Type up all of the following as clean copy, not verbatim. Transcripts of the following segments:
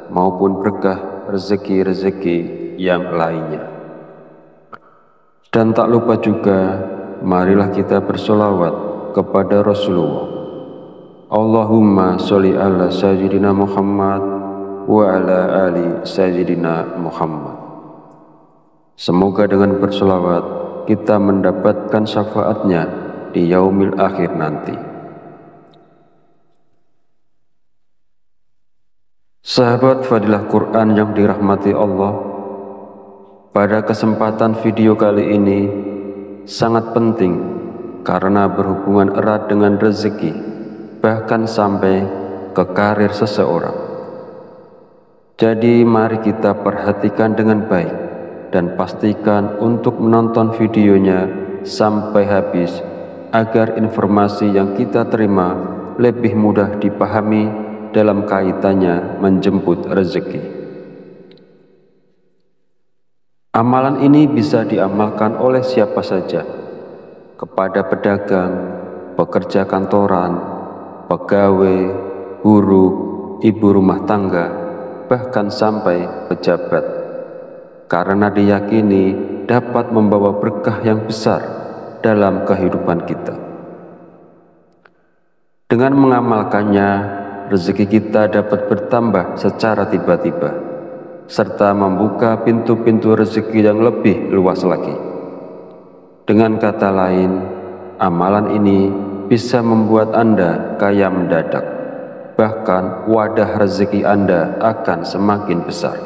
maupun berkah rezeki-rezeki yang lainnya. Dan tak lupa juga, marilah kita bersolawat kepada Rasulullah. Allahumma sholli ala sayyidina Muhammad wa ala ali sayyidina Muhammad. Semoga dengan bersolawat kita mendapatkan syafaatnya di yaumil akhir nanti. Sahabat Fadilah Quran yang dirahmati Allah, pada kesempatan video kali ini sangat penting karena berhubungan erat dengan rezeki, bahkan sampai ke karir seseorang. Jadi mari kita perhatikan dengan baik dan pastikan untuk menonton videonya sampai habis agar informasi yang kita terima lebih mudah dipahami dalam kaitannya menjemput rezeki. Amalan ini bisa diamalkan oleh siapa saja, kepada pedagang, pekerja kantoran, pegawai, buruh, ibu rumah tangga, bahkan sampai pejabat, karena diyakini dapat membawa berkah yang besar dalam kehidupan kita. Dengan mengamalkannya, rezeki kita dapat bertambah secara tiba-tiba, serta membuka pintu-pintu rezeki yang lebih luas lagi. Dengan kata lain, amalan ini bisa membuat Anda kaya mendadak, bahkan wadah rezeki Anda akan semakin besar.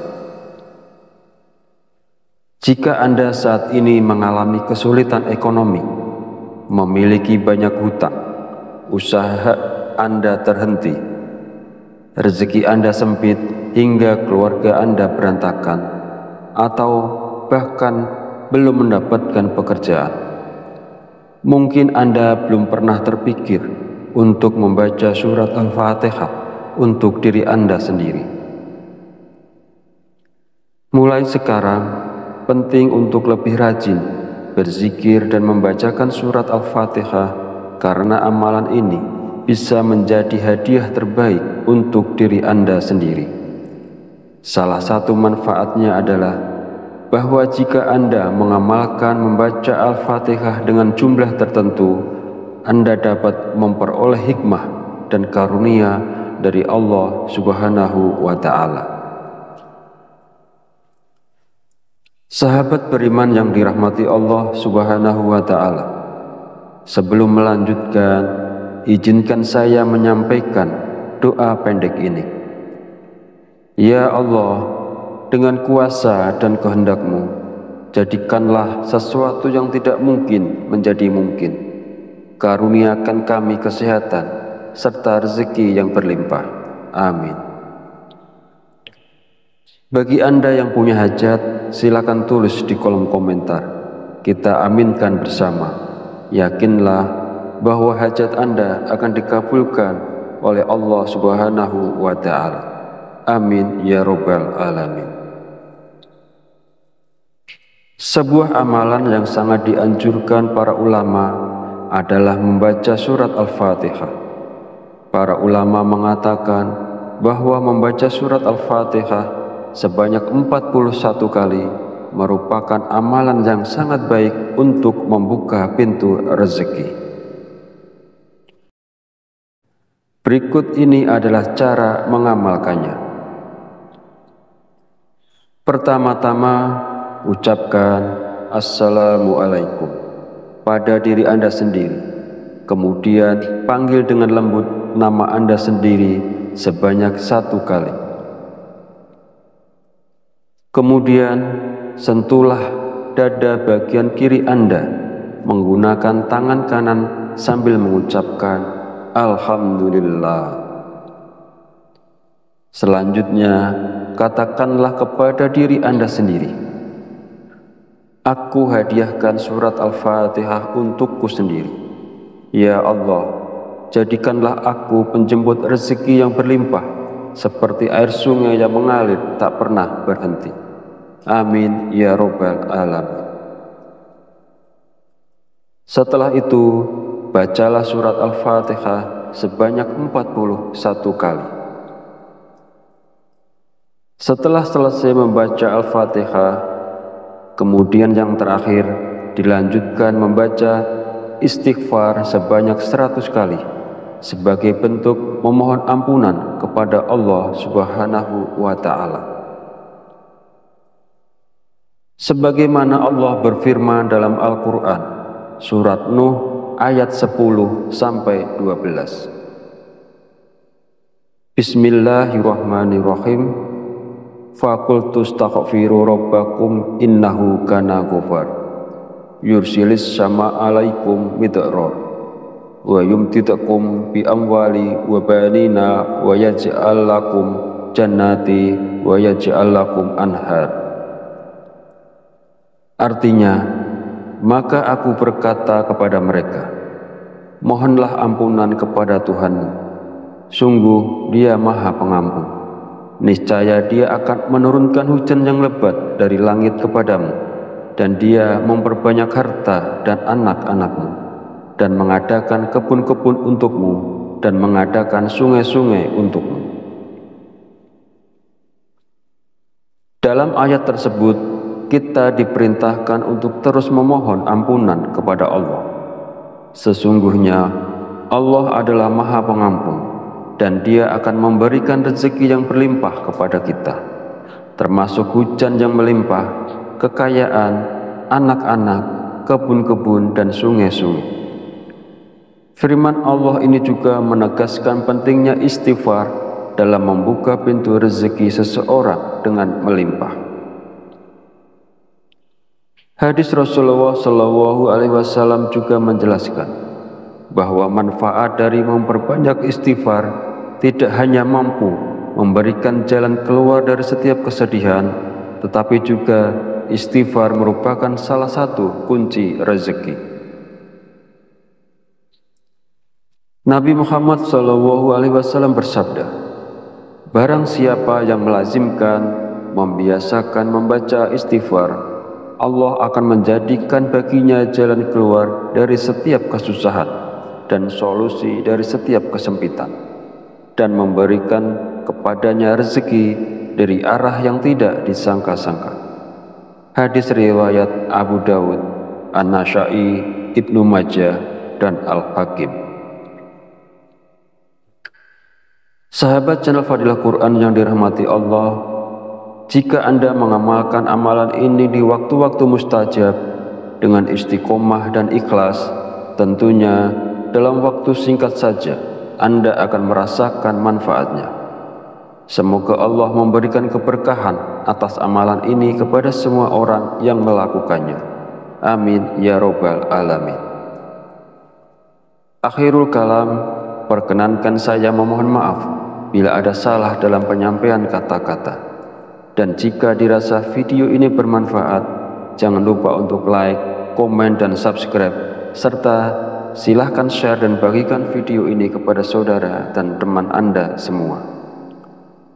Jika Anda saat ini mengalami kesulitan ekonomi, memiliki banyak hutang, usaha Anda terhenti, rezeki Anda sempit hingga keluarga Anda berantakan, atau bahkan belum mendapatkan pekerjaan, mungkin Anda belum pernah terpikir untuk membaca surat Al-Fatihah untuk diri Anda sendiri. Mulai sekarang, penting untuk lebih rajin berzikir dan membacakan surat Al-Fatihah, karena amalan ini bisa menjadi hadiah terbaik untuk diri Anda sendiri. Salah satu manfaatnya adalah bahwa jika Anda mengamalkan membaca Al-Fatihah dengan jumlah tertentu, Anda dapat memperoleh hikmah dan karunia dari Allah Subhanahu wa Ta'ala. Sahabat beriman yang dirahmati Allah Subhanahu wa Ta'ala, sebelum melanjutkan, izinkan saya menyampaikan doa pendek ini. Ya Allah, dengan kuasa dan kehendak-Mu, jadikanlah sesuatu yang tidak mungkin menjadi mungkin. Karuniakan kami kesehatan serta rezeki yang berlimpah. Amin. Bagi Anda yang punya hajat, silakan tulis di kolom komentar. Kita aminkan bersama. Yakinlah bahwa hajat Anda akan dikabulkan oleh Allah Subhanahu wa Ta'ala. Amin ya Rabbal Alamin. Sebuah amalan yang sangat dianjurkan para ulama adalah membaca surat Al-Fatihah. Para ulama mengatakan bahwa membaca surat Al-Fatihah sebanyak 41 kali merupakan amalan yang sangat baik untuk membuka pintu rezeki. Berikut ini adalah cara mengamalkannya. Pertama-tama, ucapkan Assalamualaikum pada diri Anda sendiri. Kemudian panggil dengan lembut nama Anda sendiri sebanyak 1 kali. Kemudian sentuhlah dada bagian kiri Anda menggunakan tangan kanan sambil mengucapkan Alhamdulillah. Selanjutnya, katakanlah kepada diri Anda sendiri, aku hadiahkan surat Al-Fatihah untukku sendiri. Ya Allah, jadikanlah aku penjemput rezeki yang berlimpah, seperti air sungai yang mengalir tak pernah berhenti. Amin ya Rabbal Alamin. Setelah itu, bacalah surat Al-Fatihah sebanyak 41 kali. Setelah selesai membaca Al-Fatihah, kemudian yang terakhir dilanjutkan membaca istighfar sebanyak 100 kali sebagai bentuk memohon ampunan kepada Allah Subhanahu wa Ta'ala. Sebagaimana Allah berfirman dalam Al-Quran, surat Nuh ayat 10 sampai 12. Bismillahirrahmanirrahim. Faqultu astaghfiru rabbakum innahu kana ghafar yursilis sama alaikum midrar wa yumtidakum bi amwali wa banina wa yaj'al lakum jannati wa yaj'al lakum anhar. Artinya, maka aku berkata kepada mereka, mohonlah ampunan kepada Tuhanmu, sungguh Dia Maha Pengampun. Niscaya Dia akan menurunkan hujan yang lebat dari langit kepadamu, dan Dia memperbanyak harta dan anak-anakmu, dan mengadakan kebun-kebun untukmu, dan mengadakan sungai-sungai untukmu. Dalam ayat tersebut, kita diperintahkan untuk terus memohon ampunan kepada Allah. Sesungguhnya Allah adalah Maha Pengampun, dan Dia akan memberikan rezeki yang berlimpah kepada kita, termasuk hujan yang melimpah, kekayaan, anak-anak, kebun-kebun, dan sungai-sungai. Firman Allah ini juga menegaskan pentingnya istighfar dalam membuka pintu rezeki seseorang dengan melimpah. Hadis Rasulullah SAW juga menjelaskan bahwa manfaat dari memperbanyak istighfar tidak hanya mampu memberikan jalan keluar dari setiap kesedihan, tetapi juga istighfar merupakan salah satu kunci rezeki. Nabi Muhammad SAW bersabda, barang siapa yang melazimkan, membiasakan membaca istighfar, Allah akan menjadikan baginya jalan keluar dari setiap kesusahan dan solusi dari setiap kesempitan, dan memberikan kepadanya rezeki dari arah yang tidak disangka-sangka. Hadis riwayat Abu Dawud, An-Nasa'i, Ibnu Majah, dan Al-Hakim. Sahabat channel Fadilah Quran yang dirahmati Allah, jika Anda mengamalkan amalan ini di waktu-waktu mustajab dengan istiqomah dan ikhlas, tentunya dalam waktu singkat saja Anda akan merasakan manfaatnya. Semoga Allah memberikan keberkahan atas amalan ini kepada semua orang yang melakukannya. Amin ya robbal alamin. Akhirul kalam, perkenankan saya memohon maaf bila ada salah dalam penyampaian kata-kata. Dan jika dirasa video ini bermanfaat, jangan lupa untuk like, komen, dan subscribe, serta silahkan share dan bagikan video ini kepada saudara dan teman Anda semua.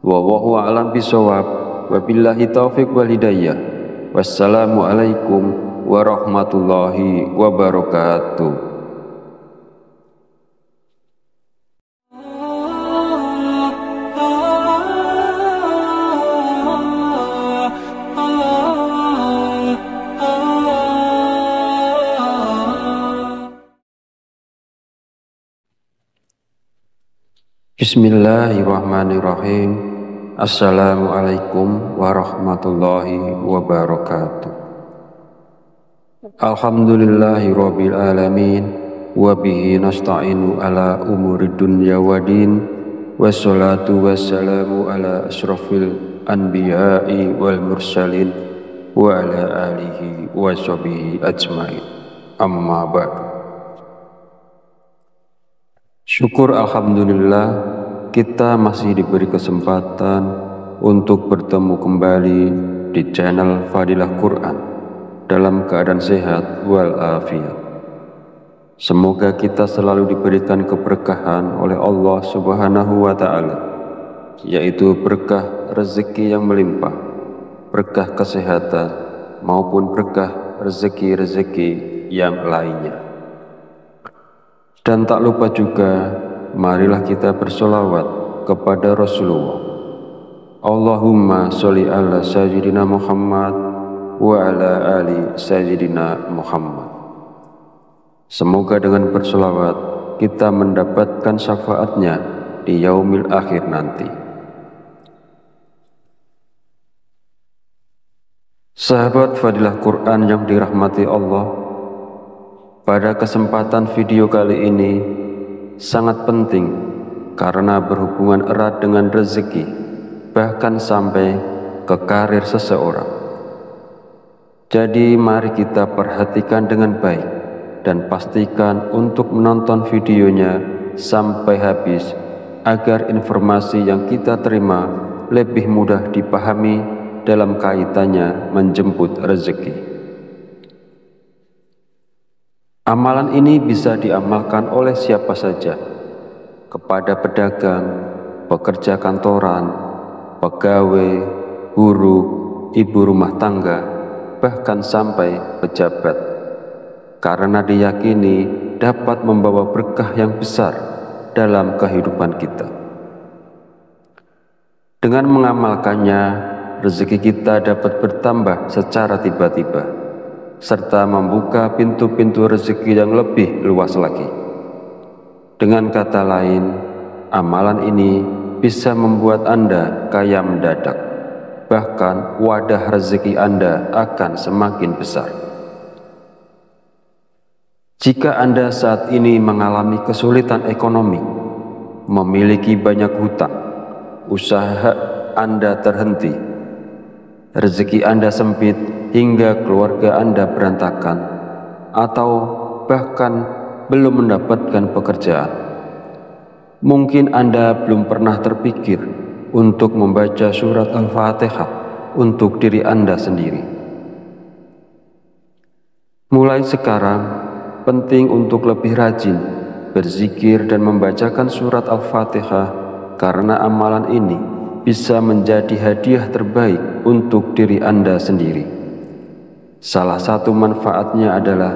Wallahu a'lam bishawab, wabillahi taufiq wal hidayah. Wassalamualaikum warahmatullahi wabarakatuh. Bismillahirrahmanirrahim. Assalamualaikum warahmatullahi wabarakatuh. Alhamdulillahi rabbil alamin, wabihi nasta'inu ala umuri dunya wadin, wassalatu wassalamu ala asrafil anbiya'i wal mursalin, wa ala alihi wa sahbihi ajmain. Amma ba'du. Syukur alhamdulillah, kita masih diberi kesempatan untuk bertemu kembali di channel Fadilah Quran dalam keadaan sehat walafiat. Semoga kita selalu diberikan keberkahan oleh Allah Subhanahu wa Ta'ala, yaitu berkah rezeki yang melimpah, berkah kesehatan, maupun berkah rezeki-rezeki yang lainnya. Dan tak lupa juga, marilah kita bersolawat kepada Rasulullah Allahumma sholli ala sayyidina Muhammad wa ala ali sayyidina Muhammad. Semoga dengan berselawat kita mendapatkan syafaatnya di yaumil akhir nanti. Sahabat Fadilah Quran yang dirahmati Allah, pada kesempatan video kali ini sangat penting karena berhubungan erat dengan rezeki, bahkan sampai ke karir seseorang. Jadi mari kita perhatikan dengan baik dan pastikan untuk menonton videonya sampai habis agar informasi yang kita terima lebih mudah dipahami dalam kaitannya menjemput rezeki. Amalan ini bisa diamalkan oleh siapa saja, kepada pedagang, pekerja kantoran, pegawai, buruh, ibu rumah tangga, bahkan sampai pejabat, karena diyakini dapat membawa berkah yang besar dalam kehidupan kita. Dengan mengamalkannya, rezeki kita dapat bertambah secara tiba-tiba, serta membuka pintu-pintu rezeki yang lebih luas lagi. Dengan kata lain, amalan ini bisa membuat Anda kaya mendadak, bahkan wadah rezeki Anda akan semakin besar. Jika Anda saat ini mengalami kesulitan ekonomi, memiliki banyak hutang, usaha Anda terhenti, rezeki Anda sempit hingga keluarga Anda berantakan, atau bahkan belum mendapatkan pekerjaan, mungkin Anda belum pernah terpikir untuk membaca surat Al-Fatihah untuk diri Anda sendiri. Mulai sekarang, penting untuk lebih rajin berzikir dan membacakan surat Al-Fatihah, karena amalan ini bisa menjadi hadiah terbaik untuk diri Anda sendiri. Salah satu manfaatnya adalah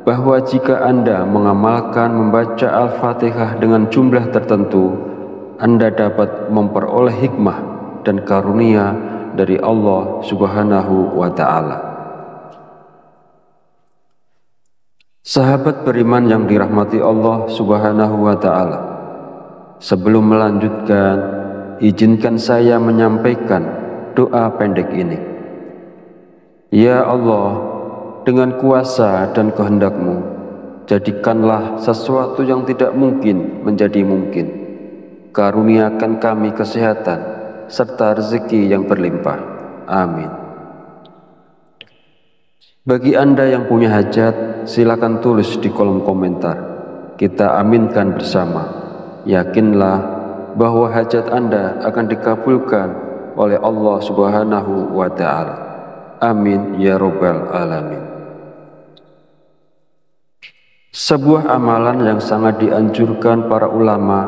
bahwa jika Anda mengamalkan membaca Al-Fatihah dengan jumlah tertentu, Anda dapat memperoleh hikmah dan karunia dari Allah Subhanahu wa Ta'ala. Sahabat beriman yang dirahmati Allah Subhanahu wa Ta'ala, sebelum melanjutkan, izinkan saya menyampaikan doa pendek ini. Ya Allah, dengan kuasa dan kehendak-Mu, jadikanlah sesuatu yang tidak mungkin menjadi mungkin. Karuniakan kami kesehatan serta rezeki yang berlimpah. Amin. Bagi Anda yang punya hajat, silakan tulis di kolom komentar. Kita aminkan bersama. Yakinlah bahwa hajat Anda akan dikabulkan oleh Allah Subhanahu wa Ta'ala. Amin ya Rabbal Alamin. Sebuah amalan yang sangat dianjurkan para ulama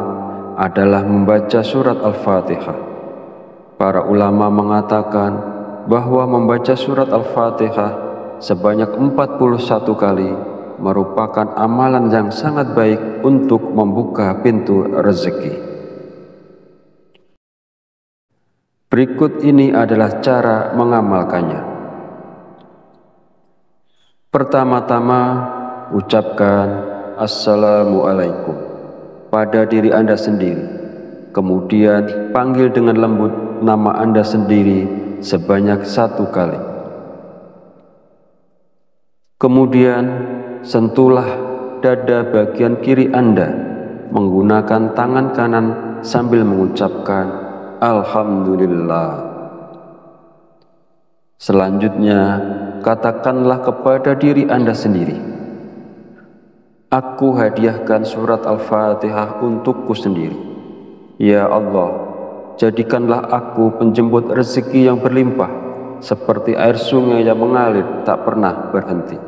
adalah membaca surat Al-Fatihah. Para ulama mengatakan bahwa membaca surat Al-Fatihah sebanyak 41 kali merupakan amalan yang sangat baik untuk membuka pintu rezeki. Berikut ini adalah cara mengamalkannya. Pertama-tama, ucapkan Assalamualaikum pada diri Anda sendiri. Kemudian panggil dengan lembut nama Anda sendiri sebanyak 1 kali. Kemudian sentuhlah dada bagian kiri Anda menggunakan tangan kanan sambil mengucapkan Alhamdulillah. Selanjutnya, katakanlah kepada diri Anda sendiri, aku hadiahkan surat Al-Fatihah untukku sendiri. Ya Allah, jadikanlah aku penjemput rezeki yang berlimpah, seperti air sungai yang mengalir tak pernah berhenti.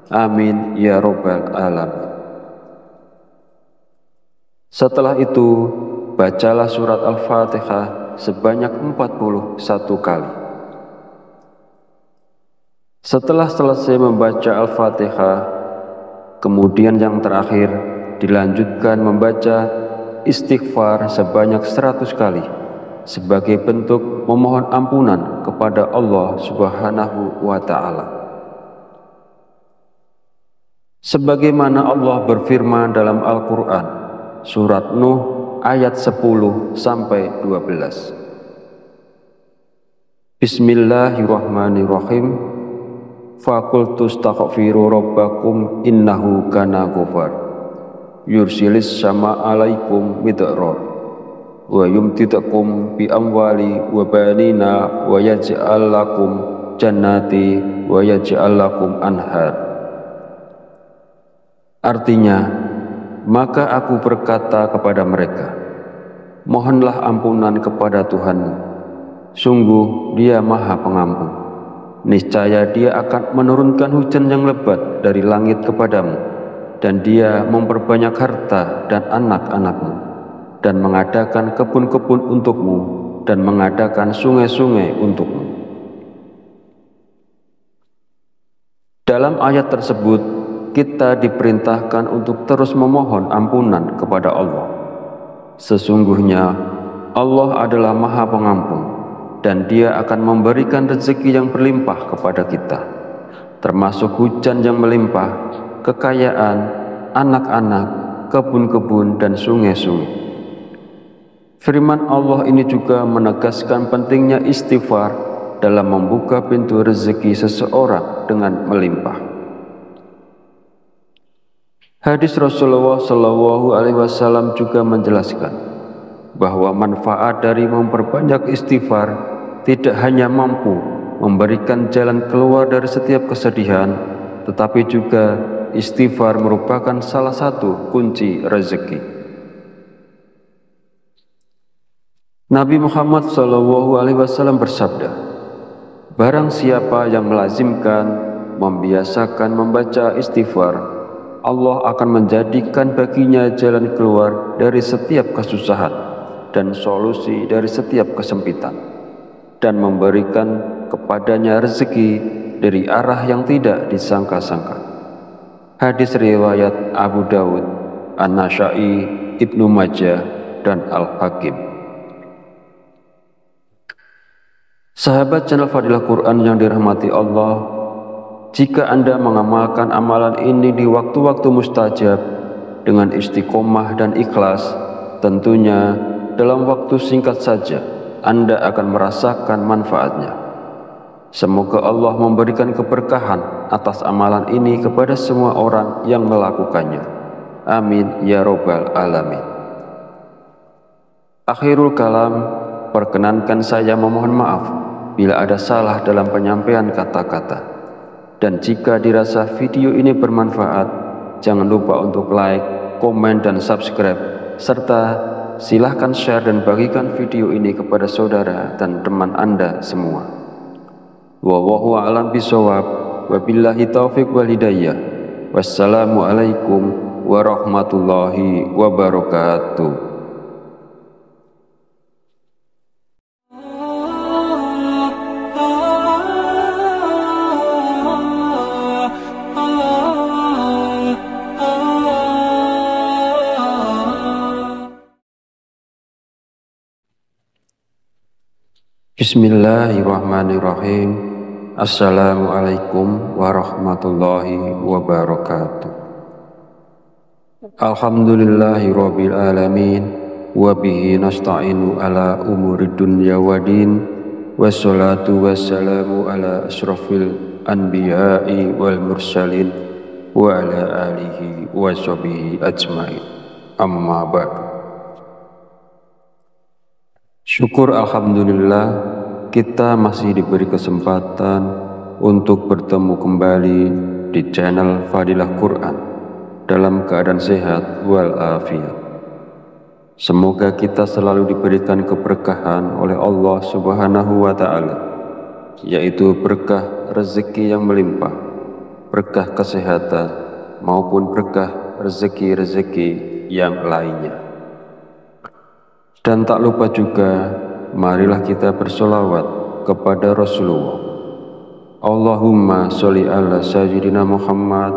Amin ya Rabbal Alamin. Setelah itu, bacalah surat Al-Fatihah sebanyak 41 kali. Setelah selesai membaca Al-Fatihah, kemudian yang terakhir dilanjutkan membaca istighfar sebanyak 100 kali sebagai bentuk memohon ampunan kepada Allah Subhanahu wa Ta'ala. Sebagaimana Allah berfirman dalam Al-Quran, surat Nuh ayat 10-12. Bismillahirrahmanirrahim. Faqultu astaghfiru rabbakum innahu kana ghafar yursilis sama alaikum midrar wa yumtidakum bi amwali wa banina wa yaj'al lakum jannati wa yaj'al lakum anhar. Artinya, maka aku berkata kepada mereka, mohonlah ampunan kepada Tuhanmu, sungguh Dia Maha Pengampun. Niscaya Dia akan menurunkan hujan yang lebat dari langit kepadamu, dan Dia memperbanyak harta dan anak-anakmu, dan mengadakan kebun-kebun untukmu, dan mengadakan sungai-sungai untukmu. Dalam ayat tersebut, kita diperintahkan untuk terus memohon ampunan kepada Allah. Sesungguhnya Allah adalah Maha Pengampun, dan Dia akan memberikan rezeki yang berlimpah kepada kita, termasuk hujan yang melimpah, kekayaan, anak-anak, kebun-kebun, dan sungai-sungai. Firman Allah ini juga menegaskan pentingnya istighfar dalam membuka pintu rezeki seseorang dengan melimpah. Hadis Rasulullah SAW juga menjelaskan bahwa manfaat dari memperbanyak istighfar tidak hanya mampu memberikan jalan keluar dari setiap kesedihan, tetapi juga istighfar merupakan salah satu kunci rezeki. Nabi Muhammad SAW bersabda, barang siapa yang melazimkan, membiasakan membaca istighfar, Allah akan menjadikan baginya jalan keluar dari setiap kesusahan dan solusi dari setiap kesempitan, dan memberikan kepadanya rezeki dari arah yang tidak disangka-sangka. Hadis riwayat Abu Dawud, An-Nasa'i, Ibnu Majah, dan Al-Hakim. Sahabat channel Fadilah Quran yang dirahmati Allah, jika Anda mengamalkan amalan ini di waktu-waktu mustajab dengan istiqomah dan ikhlas, tentunya dalam waktu singkat saja Anda akan merasakan manfaatnya. Semoga Allah memberikan keberkahan atas amalan ini kepada semua orang yang melakukannya. Amin ya robbal alamin. Akhirul kalam, perkenankan saya memohon maaf bila ada salah dalam penyampaian kata-kata. Dan jika dirasa video ini bermanfaat, jangan lupa untuk like, komen, dan subscribe, serta silahkan share dan bagikan video ini kepada saudara dan teman Anda semua. Wallahu a'lam bishawab, wabillahi taufiq wal hidayah. Wassalamualaikum warahmatullahi wabarakatuh. Bismillahirrahmanirrahim. Assalamualaikum warahmatullahi wabarakatuh. Alhamdulillahi rabbil alamin, wabihi nasta'inu ala umuri dunya wadin, wassalatu wassalamu ala asrafil anbiya'i wal mursalin, wa ala alihi wa sahbihi ajmain. Amma ba'du. Syukur alhamdulillah, kita masih diberi kesempatan untuk bertemu kembali di channel Fadilah Quran dalam keadaan sehat walafiat. Semoga kita selalu diberikan keberkahan oleh Allah Subhanahu wa Ta'ala, yaitu berkah rezeki yang melimpah, berkah kesehatan, maupun berkah rezeki-rezeki yang lainnya. Dan tak lupa juga, marilah kita bersolawat kepada Rasulullah. Allahumma sholli ala sayyidina Muhammad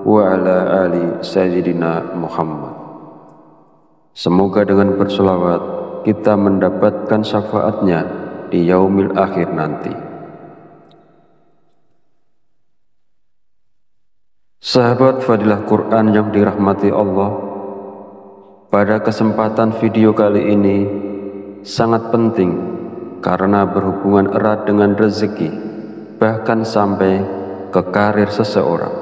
wa ala ali sayyidina Muhammad. Semoga dengan bersolawat kita mendapatkan syafaatnya di yaumil akhir nanti. Sahabat Fadilah Quran yang dirahmati Allah, pada kesempatan video kali ini sangat penting karena berhubungan erat dengan rezeki, bahkan sampai ke karir seseorang.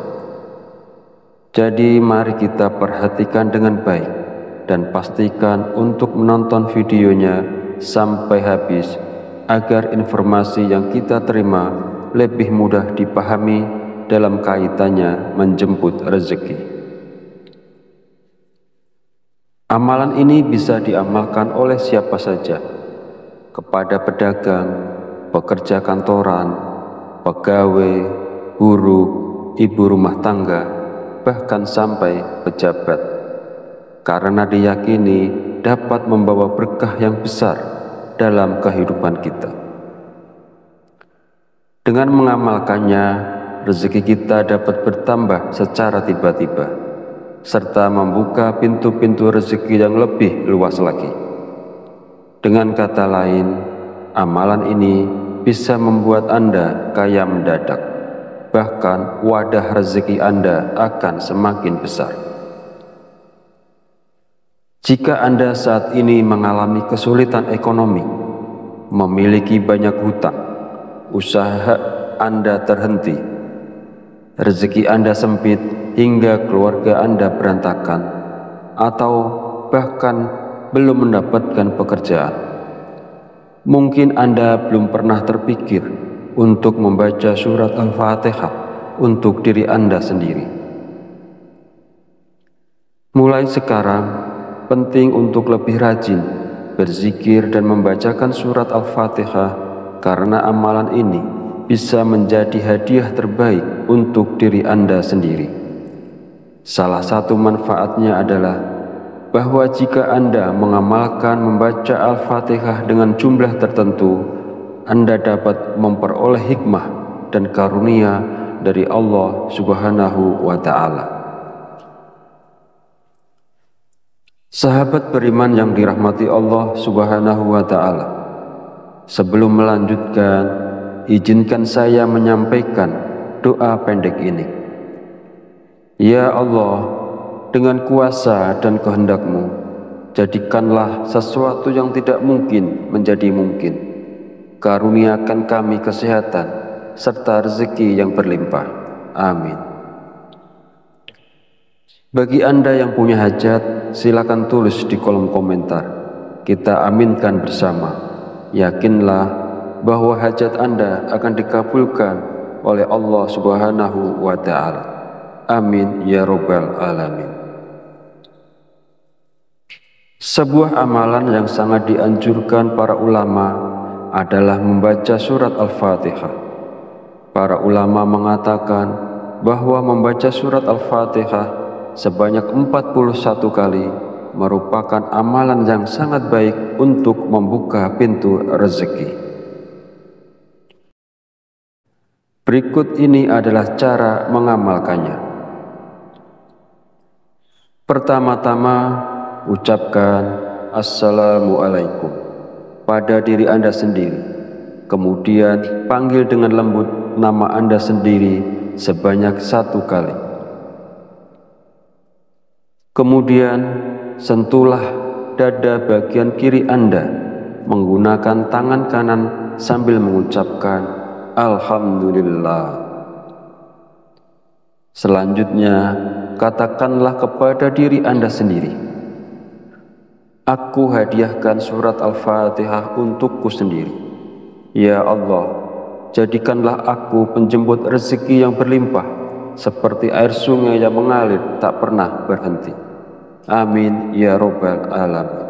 Jadi mari kita perhatikan dengan baik dan pastikan untuk menonton videonya sampai habis agar informasi yang kita terima lebih mudah dipahami dalam kaitannya menjemput rezeki. Amalan ini bisa diamalkan oleh siapa saja, kepada pedagang, pekerja kantoran, pegawai, guru, ibu rumah tangga, bahkan sampai pejabat, karena diyakini dapat membawa berkah yang besar dalam kehidupan kita. Dengan mengamalkannya, rezeki kita dapat bertambah secara tiba-tiba, serta membuka pintu-pintu rezeki yang lebih luas lagi. Dengan kata lain, amalan ini bisa membuat Anda kaya mendadak, bahkan wadah rezeki Anda akan semakin besar. Jika Anda saat ini mengalami kesulitan ekonomi, memiliki banyak hutang, usaha Anda terhenti, rezeki Anda sempit hingga keluarga Anda berantakan, atau bahkan belum mendapatkan pekerjaan, mungkin Anda belum pernah terpikir untuk membaca surat Al-Fatihah untuk diri Anda sendiri. Mulai sekarang, penting untuk lebih rajin berzikir dan membacakan surat Al-Fatihah, karena amalan ini bisa menjadi hadiah terbaik untuk diri Anda sendiri. Salah satu manfaatnya adalah bahwa jika Anda mengamalkan membaca Al-Fatihah dengan jumlah tertentu, Anda dapat memperoleh hikmah dan karunia dari Allah Subhanahu wa Ta'ala. Sahabat beriman yang dirahmati Allah Subhanahu wa Ta'ala, sebelum melanjutkan, izinkan saya menyampaikan doa pendek ini. Ya Allah, dengan kuasa dan kehendak-Mu, jadikanlah sesuatu yang tidak mungkin menjadi mungkin. Karuniakan kami kesehatan serta rezeki yang berlimpah. Amin. Bagi Anda yang punya hajat, silakan tulis di kolom komentar. Kita aminkan bersama. Yakinlah bahwa hajat Anda akan dikabulkan oleh Allah Subhanahu wa Ta'ala. Amin ya Rabbal Alamin. Sebuah amalan yang sangat dianjurkan para ulama adalah membaca surat Al-Fatihah. Para ulama mengatakan bahwa membaca surat Al-Fatihah sebanyak 41 kali merupakan amalan yang sangat baik untuk membuka pintu rezeki. Berikut ini adalah cara mengamalkannya. Pertama-tama, ucapkan Assalamualaikum pada diri Anda sendiri. Kemudian panggil dengan lembut nama Anda sendiri sebanyak 1 kali. Kemudian sentuhlah dada bagian kiri Anda menggunakan tangan kanan sambil mengucapkan Alhamdulillah. Selanjutnya, katakanlah kepada diri Anda sendiri, aku hadiahkan surat Al-Fatihah untukku sendiri. Ya Allah, jadikanlah aku penjemput rezeki yang berlimpah, seperti air sungai yang mengalir tak pernah berhenti. Amin ya Rabbal Alamin.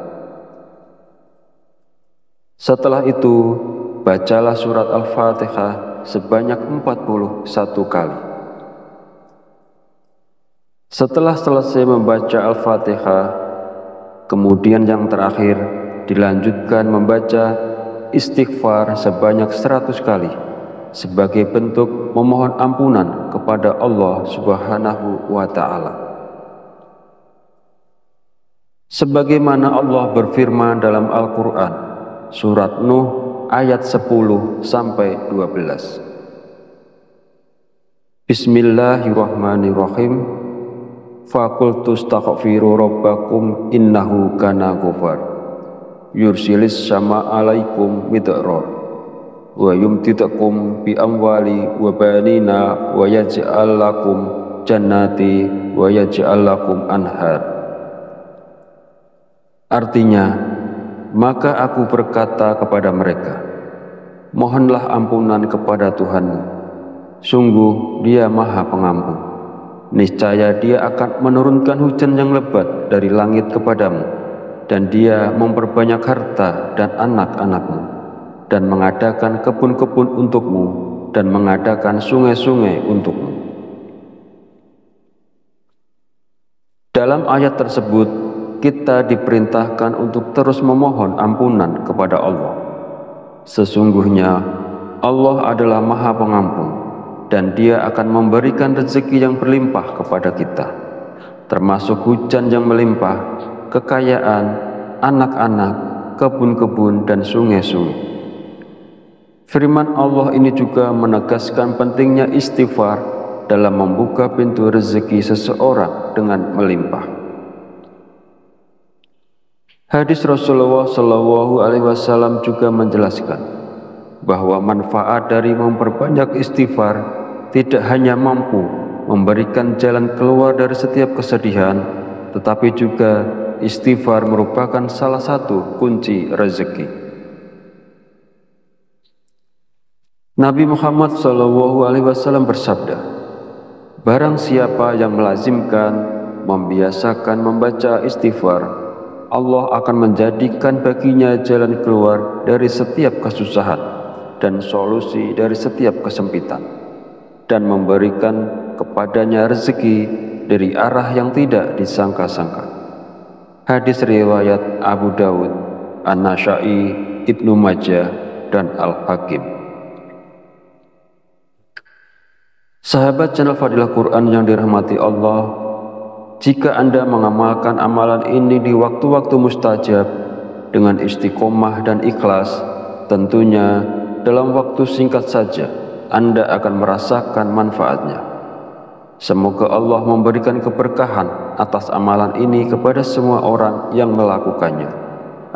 Setelah itu, bacalah surat Al-Fatihah sebanyak 41 kali. Setelah selesai membaca Al-Fatihah, kemudian yang terakhir dilanjutkan membaca istighfar sebanyak 100 kali sebagai bentuk memohon ampunan kepada Allah Subhanahu wa Ta'ala. Sebagaimana Allah berfirman dalam Al-Quran, surat Nuh ayat 10-12. Bismillahirrahmanirrahim. Faqultu astaghfiru rabbakum innahu kana ghafar yursilis sama alaikum midrar wa yumtidakum bi amwali wa banina wa yaj'al lakum jannati wa yaj'al lakum anhar. Artinya, maka aku berkata kepada mereka, mohonlah ampunan kepada Tuhanmu, sungguh Dia Maha Pengampun. Niscaya Dia akan menurunkan hujan yang lebat dari langit kepadamu, dan Dia memperbanyak harta dan anak-anakmu, dan mengadakan kebun-kebun untukmu, dan mengadakan sungai-sungai untukmu. Dalam ayat tersebut, kita diperintahkan untuk terus memohon ampunan kepada Allah. Sesungguhnya Allah adalah Maha Pengampun, dan Dia akan memberikan rezeki yang berlimpah kepada kita, termasuk hujan yang melimpah, kekayaan, anak-anak, kebun-kebun, dan sungai-sungai. Firman Allah ini juga menegaskan pentingnya istighfar dalam membuka pintu rezeki seseorang dengan melimpah. Hadis Rasulullah SAW juga menjelaskan bahwa manfaat dari memperbanyak istighfar tidak hanya mampu memberikan jalan keluar dari setiap kesedihan, tetapi juga istighfar merupakan salah satu kunci rezeki. Nabi Muhammad SAW bersabda, barang siapa yang melazimkan, membiasakan membaca istighfar, Allah akan menjadikan baginya jalan keluar dari setiap kesusahan dan solusi dari setiap kesempitan, dan memberikan kepadanya rezeki dari arah yang tidak disangka-sangka. Hadis riwayat Abu Dawud, An-Nasa'i, Ibnu Majah, dan Al-Hakim. Sahabat channel Fadilah Quran yang dirahmati Allah, jika Anda mengamalkan amalan ini di waktu-waktu mustajab dengan istiqomah dan ikhlas, tentunya dalam waktu singkat saja Anda akan merasakan manfaatnya. Semoga Allah memberikan keberkahan atas amalan ini kepada semua orang yang melakukannya.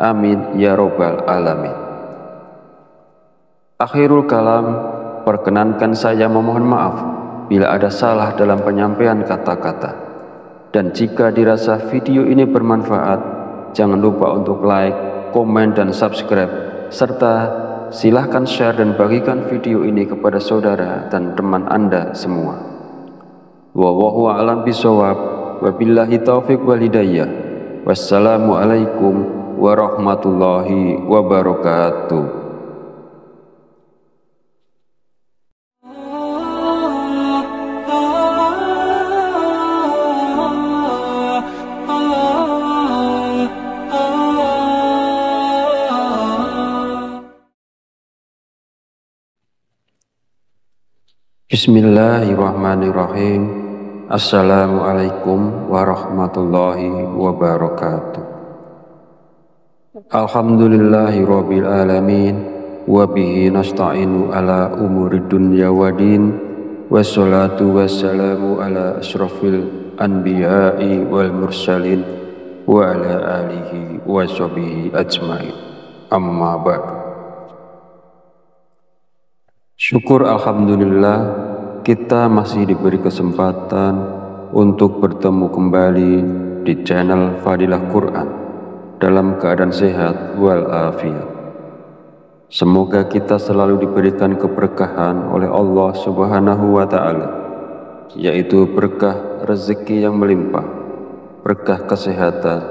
Amin ya robbal alamin. Akhirul kalam, perkenankan saya memohon maaf bila ada salah dalam penyampaian kata-kata. Dan jika dirasa video ini bermanfaat, jangan lupa untuk like, komen, dan subscribe, serta silahkan share dan bagikan video ini kepada saudara dan teman Anda semua. Wallahu a'lam bishawab, wabillahi taufiq wal hidayah. Wassalamualaikum warahmatullahi wabarakatuh. Bismillahirrahmanirrahim. Assalamualaikum warahmatullahi wabarakatuh. Alhamdulillahi rabbil alamin, wa bihi nasta'inu ala umuri dunya wa din, wassalatu wassalamu ala asrafil anbiya'i wal mursalin wa ala alihi wa sahbihi ajmain. Amma ba'du. Syukur alhamdulillah, kita masih diberi kesempatan untuk bertemu kembali di channel Fadilah Quran dalam keadaan sehat walafiat. Semoga kita selalu diberikan keberkahan oleh Allah Subhanahu wa Ta'ala, yaitu berkah rezeki yang melimpah, berkah kesehatan,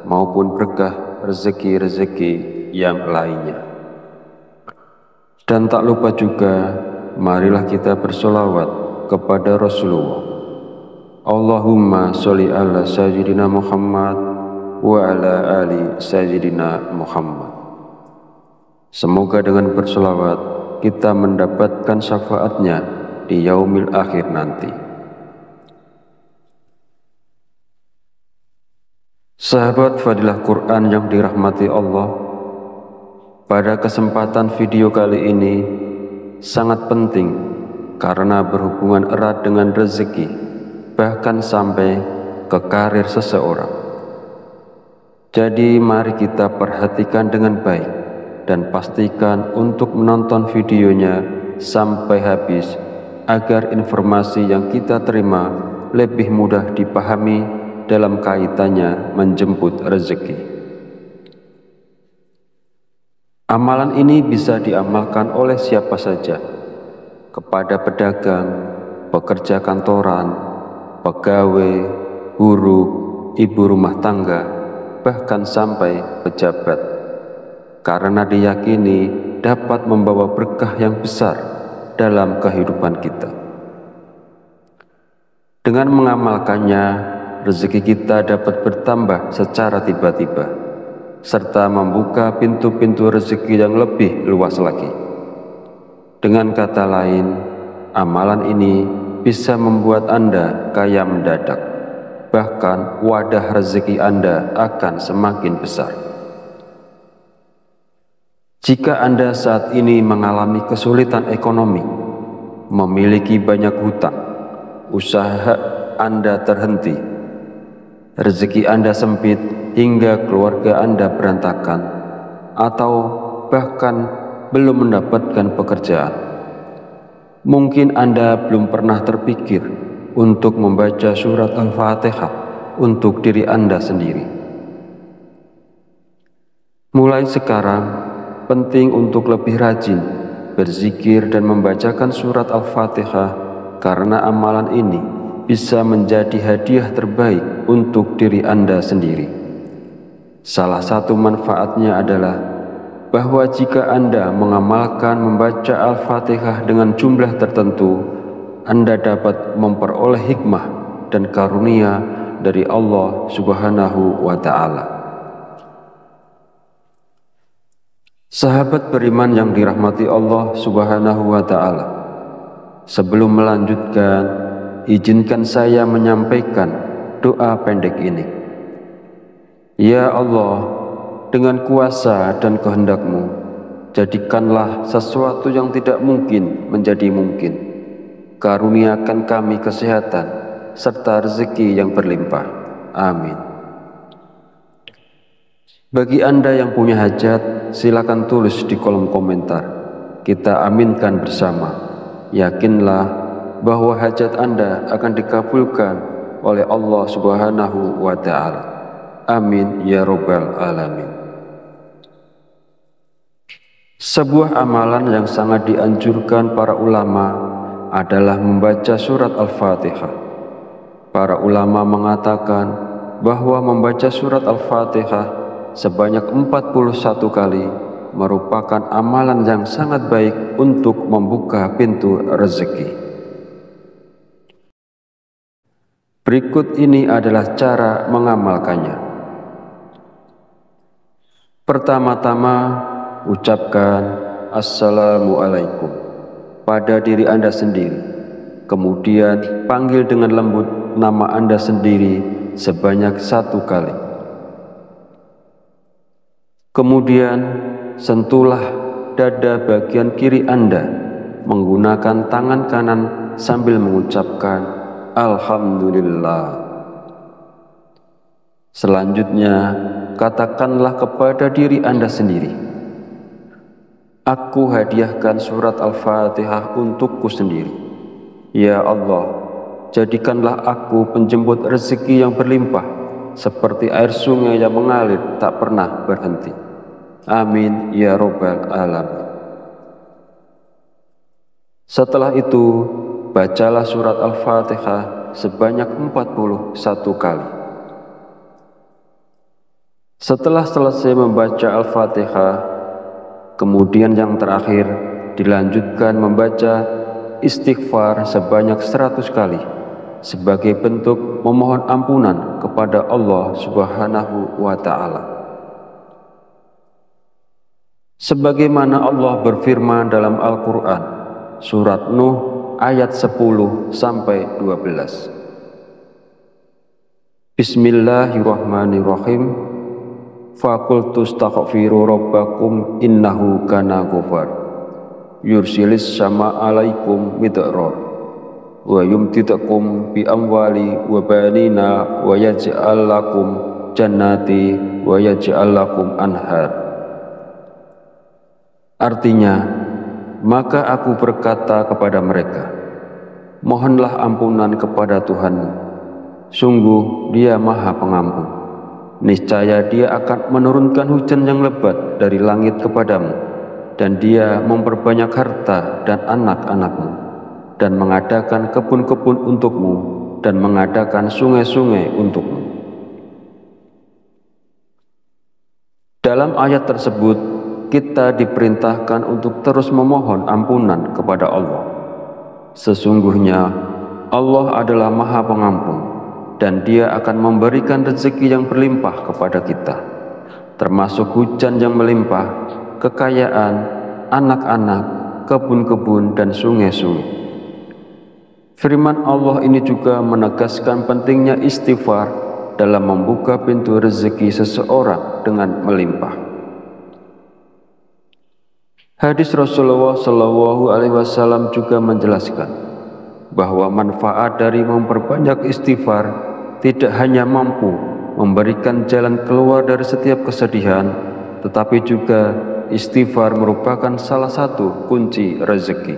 maupun berkah rezeki-rezeki yang lainnya. Dan tak lupa juga, marilah kita bersolawat kepada Rasulullah. Allahumma sholli ala sayyidina Muhammad wa ala ali sayyidina Muhammad. Semoga dengan bersolawat kita mendapatkan syafaatnya di yaumil akhir nanti. Sahabat Fadilah Quran yang dirahmati Allah, pada kesempatan video kali ini sangat penting karena berhubungan erat dengan rezeki, bahkan sampai ke karir seseorang. Jadi mari kita perhatikan dengan baik dan pastikan untuk menonton videonya sampai habis agar informasi yang kita terima lebih mudah dipahami dalam kaitannya menjemput rezeki. Amalan ini bisa diamalkan oleh siapa saja, kepada pedagang, pekerja kantoran, pegawai, buruh, ibu rumah tangga, bahkan sampai pejabat, karena diyakini dapat membawa berkah yang besar dalam kehidupan kita. Dengan mengamalkannya, rezeki kita dapat bertambah secara tiba-tiba, serta membuka pintu-pintu rezeki yang lebih luas lagi. Dengan kata lain, amalan ini bisa membuat Anda kaya mendadak, bahkan wadah rezeki Anda akan semakin besar. Jika Anda saat ini mengalami kesulitan ekonomi, memiliki banyak hutang, usaha Anda terhenti, rezeki Anda sempit hingga keluarga Anda berantakan, atau bahkan belum mendapatkan pekerjaan, mungkin Anda belum pernah terpikir untuk membaca surat Al-Fatihah untuk diri Anda sendiri. Mulai sekarang, penting untuk lebih rajin berzikir dan membacakan surat Al-Fatihah, karena amalan ini bisa menjadi hadiah terbaik untuk diri Anda sendiri. Salah satu manfaatnya adalah bahwa jika Anda mengamalkan membaca Al-Fatihah dengan jumlah tertentu, Anda dapat memperoleh hikmah dan karunia dari Allah Subhanahu wa Ta'ala. Sahabat beriman yang dirahmati Allah Subhanahu wa Ta'ala, sebelum melanjutkan, izinkan saya menyampaikan doa pendek ini. Ya Allah, dengan kuasa dan kehendak-Mu, jadikanlah sesuatu yang tidak mungkin menjadi mungkin. Karuniakan kami kesehatan serta rezeki yang berlimpah. Amin. Bagi Anda yang punya hajat, silakan tulis di kolom komentar. Kita aminkan bersama. Yakinlah bahwa hajat Anda akan dikabulkan oleh Allah Subhanahu wa Ta'ala. Amin ya Rabbal Alamin. Sebuah amalan yang sangat dianjurkan para ulama adalah membaca surat Al-Fatihah. Para ulama mengatakan bahwa membaca surat Al-Fatihah sebanyak 41 kali merupakan amalan yang sangat baik untuk membuka pintu rezeki. Berikut ini adalah cara mengamalkannya. Pertama-tama, ucapkan Assalamualaikum pada diri Anda sendiri. Kemudian panggil dengan lembut nama Anda sendiri sebanyak 1 kali. Kemudian sentuhlah dada bagian kiri Anda menggunakan tangan kanan sambil mengucapkan Alhamdulillah. Selanjutnya, katakanlah kepada diri Anda sendiri, aku hadiahkan surat Al-Fatihah untukku sendiri. Ya Allah, jadikanlah aku penjemput rezeki yang berlimpah, seperti air sungai yang mengalir tak pernah berhenti. Amin ya Rabbal Alamin. Setelah itu, bacalah surat Al-Fatihah sebanyak 41 kali. Setelah selesai membaca Al-Fatihah, kemudian yang terakhir dilanjutkan membaca istighfar sebanyak 100 kali sebagai bentuk memohon ampunan kepada Allah Subhanahu wa Ta'ala. Sebagaimana Allah berfirman dalam Al-Quran, surat Nuh ayat 10-12. Bismillahirrahmanirrahim. Faqultu astaghfiru rabbakum innahu kana ghafar. Yursilis sama alaikum midrar wa yumtidakum bi amwali wa banina wa yaj'al lakum jannati wa yaj'al lakum anhar. Artinya, maka aku berkata kepada mereka, mohonlah ampunan kepada Tuhanmu. Sungguh Dia Maha Pengampun. Niscaya Dia akan menurunkan hujan yang lebat dari langit kepadamu, dan Dia memperbanyak harta dan anak-anakmu, dan mengadakan kebun-kebun untukmu, dan mengadakan sungai-sungai untukmu. Dalam ayat tersebut, kita diperintahkan untuk terus memohon ampunan kepada Allah. Sesungguhnya Allah adalah Maha Pengampun, dan Dia akan memberikan rezeki yang berlimpah kepada kita, termasuk hujan yang melimpah, kekayaan, anak-anak, kebun-kebun, dan sungai-sungai. Firman Allah ini juga menegaskan pentingnya istighfar dalam membuka pintu rezeki seseorang dengan melimpah. Hadis Rasulullah SAW juga menjelaskan bahwa manfaat dari memperbanyak istighfar tidak hanya mampu memberikan jalan keluar dari setiap kesedihan, tetapi juga istighfar merupakan salah satu kunci rezeki.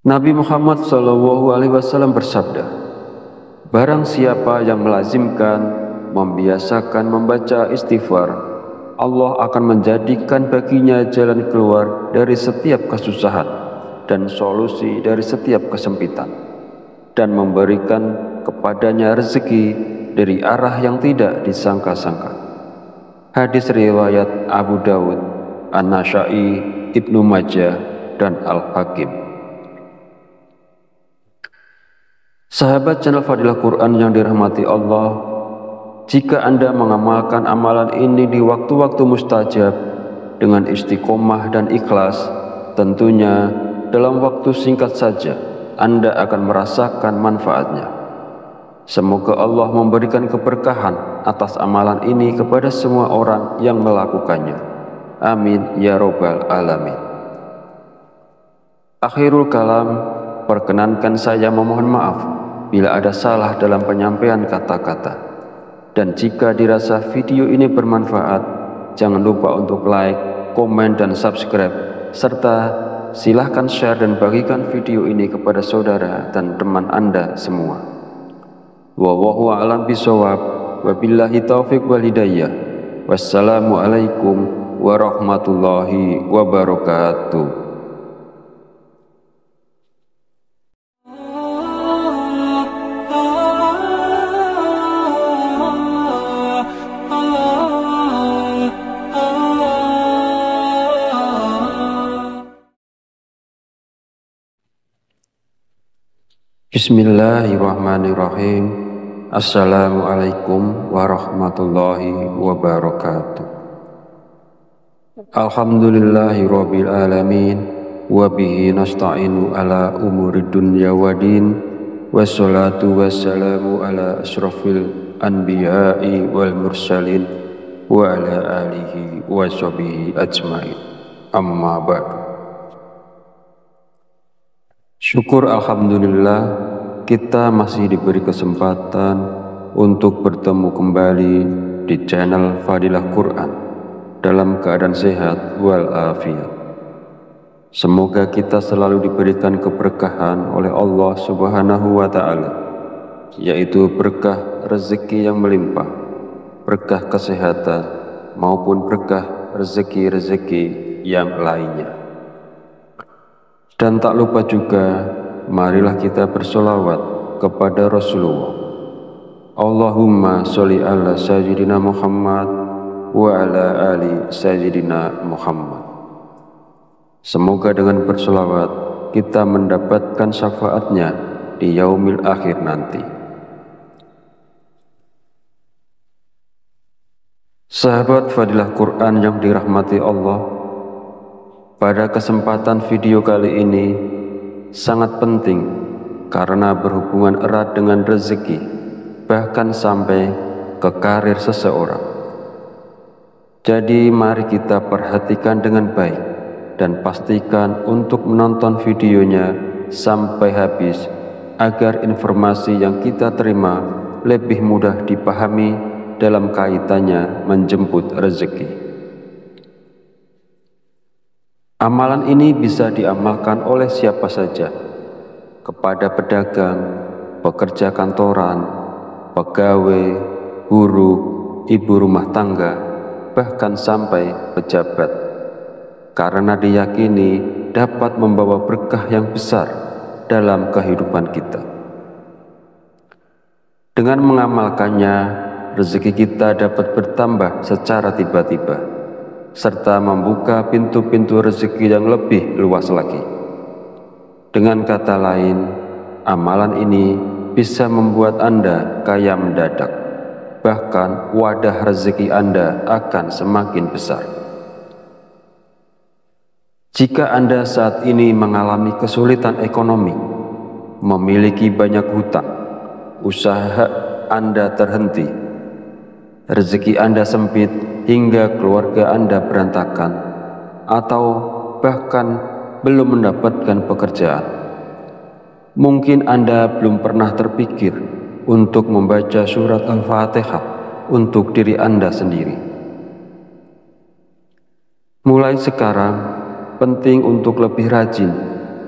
Nabi Muhammad SAW bersabda, barang siapa yang melazimkan, membiasakan membaca istighfar, Allah akan menjadikan baginya jalan keluar dari setiap kesusahan dan solusi dari setiap kesempitan, dan memberikan kepadanya rezeki dari arah yang tidak disangka-sangka. Hadis riwayat Abu Dawud, An-Nasa'i, Ibnu Majah, dan Al-Hakim. Sahabat channel Fadilah Quran yang dirahmati Allah, jika Anda mengamalkan amalan ini di waktu-waktu mustajab dengan istiqomah dan ikhlas, tentunya dalam waktu singkat saja Anda akan merasakan manfaatnya. Semoga Allah memberikan keberkahan atas amalan ini kepada semua orang yang melakukannya. Amin ya robbal alamin. Akhirul kalam, perkenankan saya memohon maaf bila ada salah dalam penyampaian kata-kata. Dan jika dirasa video ini bermanfaat, jangan lupa untuk like, komen, dan subscribe, serta silahkan share dan bagikan video ini kepada saudara dan teman Anda semua. Wallahu a'lam bishawab, wabillahi taufiq wal hidayah. Wassalamualaikum warahmatullahi wabarakatuh. Bismillahirrahmanirrahim. Assalamualaikum warahmatullahi wabarakatuh. Alhamdulillahi rabbil alamin, wabihi nasta'inu ala umuri dunya wadin, wassalatu wassalamu ala asrafil anbiya'i wal mursalin, wa ala alihi wa sahbihi ajmain. Amma ba'du. Syukur alhamdulillah, kita masih diberi kesempatan untuk bertemu kembali di channel Fadilah Quran dalam keadaan sehat walafiat. Semoga kita selalu diberikan keberkahan oleh Allah Subhanahu wa Ta'ala, yaitu berkah rezeki yang melimpah, berkah kesehatan, maupun berkah rezeki-rezeki yang lainnya. Dan tak lupa juga, marilah kita bersolawat kepada Rasulullah. Allahumma sholli ala sayyidina Muhammad wa ala ali sayyidina Muhammad. Semoga dengan bersolawat kita mendapatkan syafaatnya di yaumil akhir nanti. Sahabat Fadilah Quran yang dirahmati Allah, pada kesempatan video kali ini sangat penting karena berhubungan erat dengan rezeki, bahkan sampai ke karir seseorang. Jadi mari kita perhatikan dengan baik dan pastikan untuk menonton videonya sampai habis agar informasi yang kita terima lebih mudah dipahami dalam kaitannya menjemput rezeki. Amalan ini bisa diamalkan oleh siapa saja, kepada pedagang, pekerja kantoran, pegawai, buruh, ibu rumah tangga, bahkan sampai pejabat, karena diyakini dapat membawa berkah yang besar dalam kehidupan kita. Dengan mengamalkannya, rezeki kita dapat bertambah secara tiba-tiba, serta membuka pintu-pintu rezeki yang lebih luas lagi. Dengan kata lain, amalan ini bisa membuat Anda kaya mendadak. Bahkan wadah rezeki Anda akan semakin besar. Jika Anda saat ini mengalami kesulitan ekonomi, memiliki banyak hutang, usaha Anda terhenti, rezeki Anda sempit hingga keluarga Anda berantakan, atau bahkan belum mendapatkan pekerjaan, mungkin Anda belum pernah terpikir untuk membaca surat Al-Fatihah untuk diri Anda sendiri. Mulai sekarang, penting untuk lebih rajin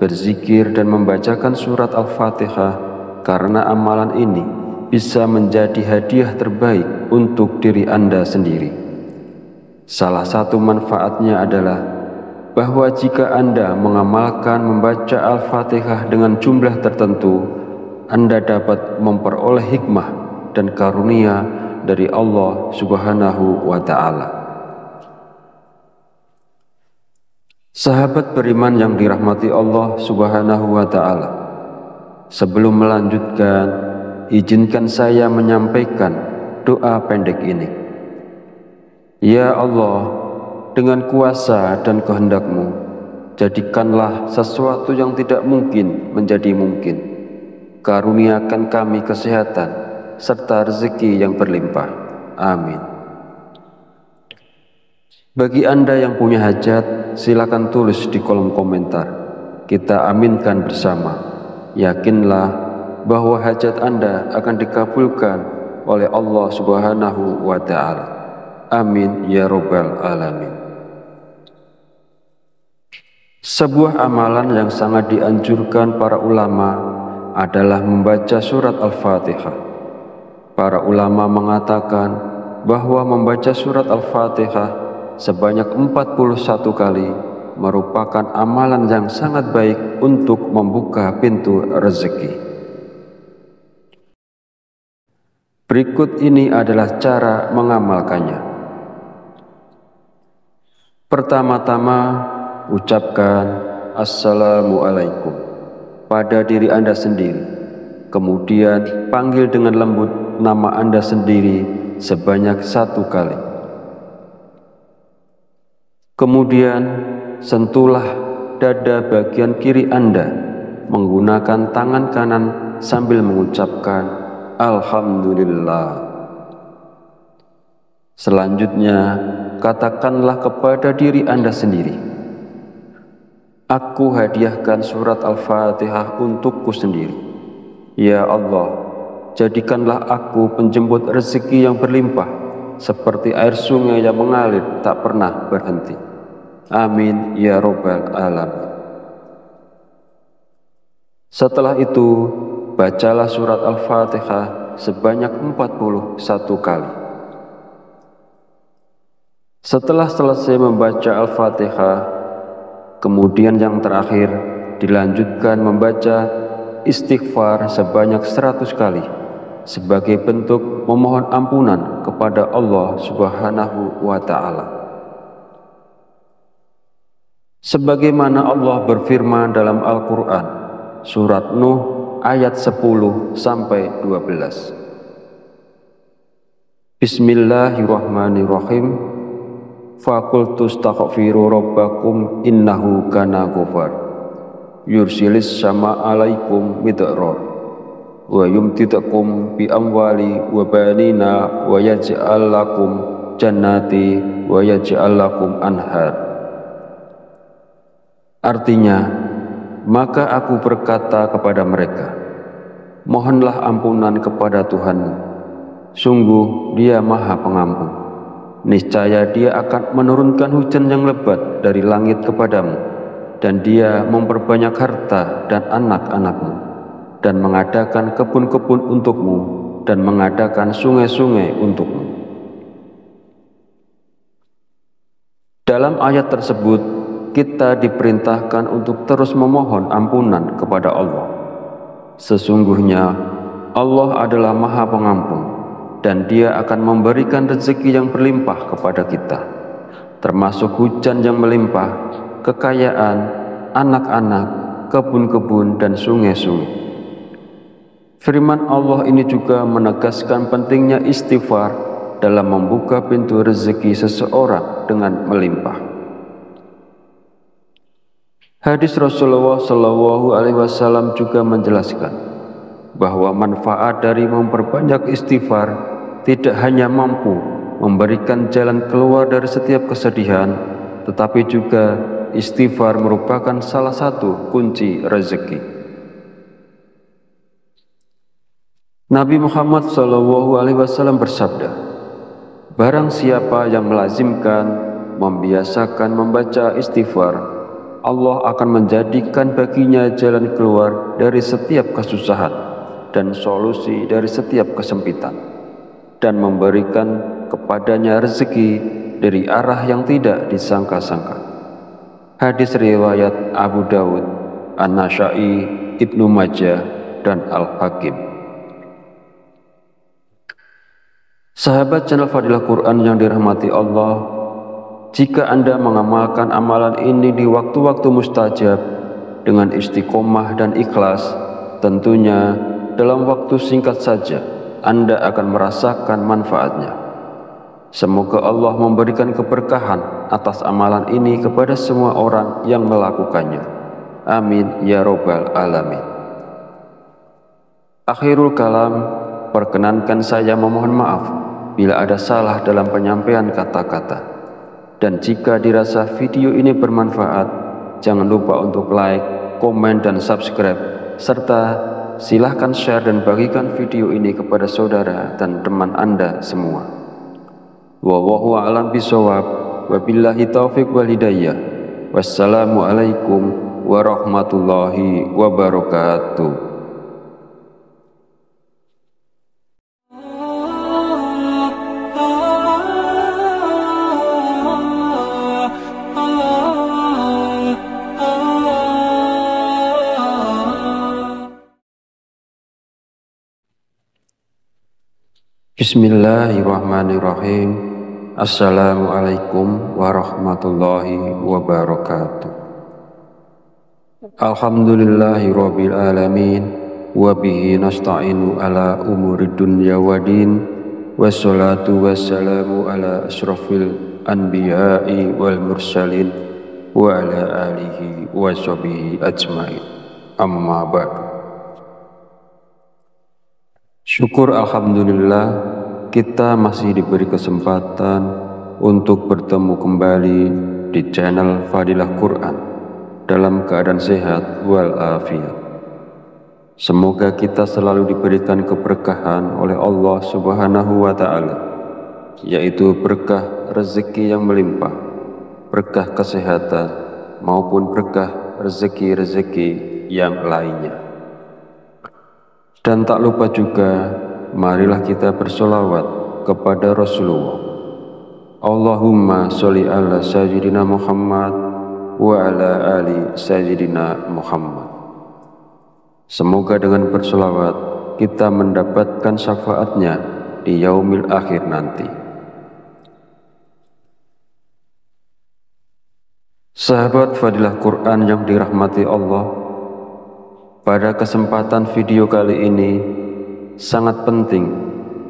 berzikir dan membacakan surat Al-Fatihah, karena amalan ini bisa menjadi hadiah terbaik untuk diri Anda sendiri. Salah satu manfaatnya adalah bahwa jika Anda mengamalkan membaca Al-Fatihah dengan jumlah tertentu, Anda dapat memperoleh hikmah dan karunia dari Allah Subhanahu wa Ta'ala. Sahabat beriman yang dirahmati Allah Subhanahu wa Ta'ala, sebelum melanjutkan, izinkan saya menyampaikan doa pendek ini. Ya Allah, dengan kuasa dan kehendak-Mu, jadikanlah sesuatu yang tidak mungkin menjadi mungkin. Karuniakan kami kesehatan serta rezeki yang berlimpah. Amin. Bagi Anda yang punya hajat, silakan tulis di kolom komentar. Kita aminkan bersama. Yakinlah bahwa hajat Anda akan dikabulkan oleh Allah Subhanahu wa Ta'ala. Amin ya Rabbal Alamin. Sebuah amalan yang sangat dianjurkan para ulama adalah membaca surat Al-Fatihah. Para ulama mengatakan bahwa membaca surat Al-Fatihah sebanyak 41 kali merupakan amalan yang sangat baik untuk membuka pintu rezeki. Berikut ini adalah cara mengamalkannya. Pertama-tama, ucapkan Assalamualaikum pada diri Anda sendiri. Kemudian panggil dengan lembut nama Anda sendiri sebanyak 1 kali. Kemudian sentuhlah dada bagian kiri Anda menggunakan tangan kanan sambil mengucapkan Alhamdulillah. Selanjutnya, katakanlah kepada diri Anda sendiri, aku hadiahkan surat Al-Fatihah untukku sendiri. Ya Allah, jadikanlah aku penjemput rezeki yang berlimpah, seperti air sungai yang mengalir tak pernah berhenti. Amin ya Rabbal Alamin. Setelah itu, bacalah surat Al-Fatihah sebanyak 41 kali. Setelah selesai membaca Al-Fatihah, kemudian yang terakhir dilanjutkan membaca istighfar sebanyak 100 kali sebagai bentuk memohon ampunan kepada Allah Subhanahu wa Ta'ala. Sebagaimana Allah berfirman dalam Al-Quran, surat Nuh ayat 10-12. Bismillahirrahmanirrahim. Faqultu astaghfiru rabbakum innahu kana ghafar. yursilis sama alaikum midrar wa yumtidakum bi amwali wa banina wa yaj'al lakum jannati wa yaj'al lakum anhar. Artinya, maka aku berkata kepada mereka, mohonlah ampunan kepada Tuhanmu, sungguh Dia Maha Pengampun. Niscaya Dia akan menurunkan hujan yang lebat dari langit kepadamu, dan Dia memperbanyak harta dan anak-anakmu, dan mengadakan kebun-kebun untukmu, dan mengadakan sungai-sungai untukmu. Dalam ayat tersebut, kita diperintahkan untuk terus memohon ampunan kepada Allah. Sesungguhnya Allah adalah Maha Pengampun, dan Dia akan memberikan rezeki yang berlimpah kepada kita, termasuk hujan yang melimpah, kekayaan, anak-anak, kebun-kebun, dan sungai-sungai. Firman Allah ini juga menegaskan pentingnya istighfar dalam membuka pintu rezeki seseorang dengan melimpah. Hadis Rasulullah SAW juga menjelaskan bahwa manfaat dari memperbanyak istighfar tidak hanya mampu memberikan jalan keluar dari setiap kesedihan, tetapi juga istighfar merupakan salah satu kunci rezeki. Nabi Muhammad SAW bersabda, barang siapa yang melazimkan, membiasakan membaca istighfar, Allah akan menjadikan baginya jalan keluar dari setiap kesusahan dan solusi dari setiap kesempitan, dan memberikan kepadanya rezeki dari arah yang tidak disangka-sangka. Hadis riwayat Abu Dawud, An-Nasa'i, Ibnu Majah, dan Al-Hakim. Sahabat channel Fadilah Quran yang dirahmati Allah, jika Anda mengamalkan amalan ini di waktu-waktu mustajab dengan istiqomah dan ikhlas, tentunya dalam waktu singkat saja Anda akan merasakan manfaatnya. Semoga Allah memberikan keberkahan atas amalan ini kepada semua orang yang melakukannya. Amin ya robbal alamin. Akhirul kalam, perkenankan saya memohon maaf bila ada salah dalam penyampaian kata-kata. Dan jika dirasa video ini bermanfaat, jangan lupa untuk like, komen, dan subscribe, serta silahkan share dan bagikan video ini kepada saudara dan teman Anda semua. Wallahu a'lam bishawab, wabillahi taufiq wal hidayah. Wassalamualaikum warahmatullahi wabarakatuh. Bismillahirrahmanirrahim. Assalamualaikum warahmatullahi wabarakatuh. Alhamdulillahi rabbil alamin, wabihi nasta'inu ala umuri dunya wadin, wassalatu wassalamu ala ashrafil anbiya'i wal mursalin, wa ala alihi wa sahbihi ajmain. Amma ba'du. Syukur alhamdulillah, kita masih diberi kesempatan untuk bertemu kembali di channel Fadilah Quran dalam keadaan sehat walafiat. Semoga kita selalu diberikan keberkahan oleh Allah Subhanahu wa Ta'ala, yaitu berkah rezeki yang melimpah, berkah kesehatan, maupun berkah rezeki-rezeki yang lainnya. Dan tak lupa juga, marilah kita bersolawat kepada Rasulullah. Allahumma sholli ala sayyidina Muhammad wa ala ali sayyidina Muhammad. Semoga dengan bersolawat kita mendapatkan syafaatnya di yaumil akhir nanti. Sahabat Fadilah Quran yang dirahmati Allah, pada kesempatan video kali ini sangat penting